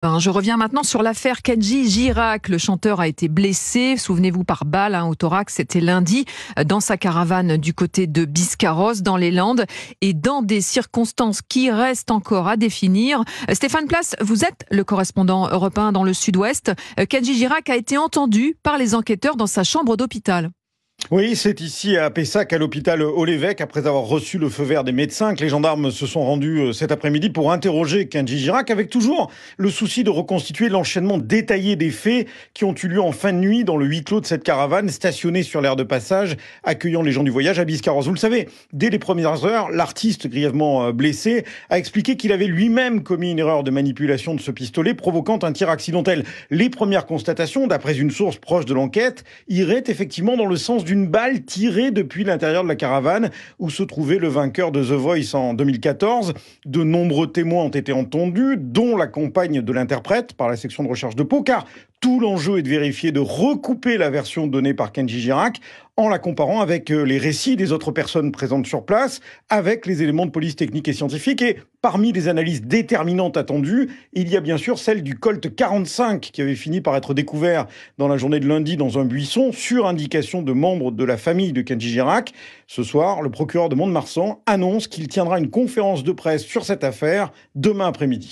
Je reviens maintenant sur l'affaire Kenji Girac. Le chanteur a été blessé, souvenez-vous, par balle au thorax, c'était lundi, dans sa caravane du côté de Biscarrosse, dans les Landes, et dans des circonstances qui restent encore à définir. Stéphane Place, vous êtes le correspondant européen dans le Sud-Ouest. Kenji Girac a été entendu par les enquêteurs dans sa chambre d'hôpital. Oui, c'est ici à Pessac, à l'hôpital Haut-l'Évêque, après avoir reçu le feu vert des médecins, que les gendarmes se sont rendus cet après-midi pour interroger Kenji Girac, avec toujours le souci de reconstituer l'enchaînement détaillé des faits qui ont eu lieu en fin de nuit dans le huis clos de cette caravane stationnée sur l'aire de passage, accueillant les gens du voyage à Biscarrosse. Vous le savez, dès les premières heures, l'artiste grièvement blessé a expliqué qu'il avait lui-même commis une erreur de manipulation de ce pistolet, provoquant un tir accidentel. Les premières constatations, d'après une source proche de l'enquête, iraient effectivement dans le sens d'une balle tirée depuis l'intérieur de la caravane où se trouvait le vainqueur de The Voice en 2014. De nombreux témoins ont été entendus, dont la compagne de l'interprète par la section de recherche de Pau, car tout l'enjeu est de vérifier, de recouper la version donnée par Kenji Girac en la comparant avec les récits des autres personnes présentes sur place, avec les éléments de police technique et scientifique. Et parmi les analyses déterminantes attendues, il y a bien sûr celle du Colt 45 qui avait fini par être découvert dans la journée de lundi dans un buisson sur indication de membres de la famille de Kenji Girac. Ce soir, le procureur de Mont-de-Marsan annonce qu'il tiendra une conférence de presse sur cette affaire demain après-midi.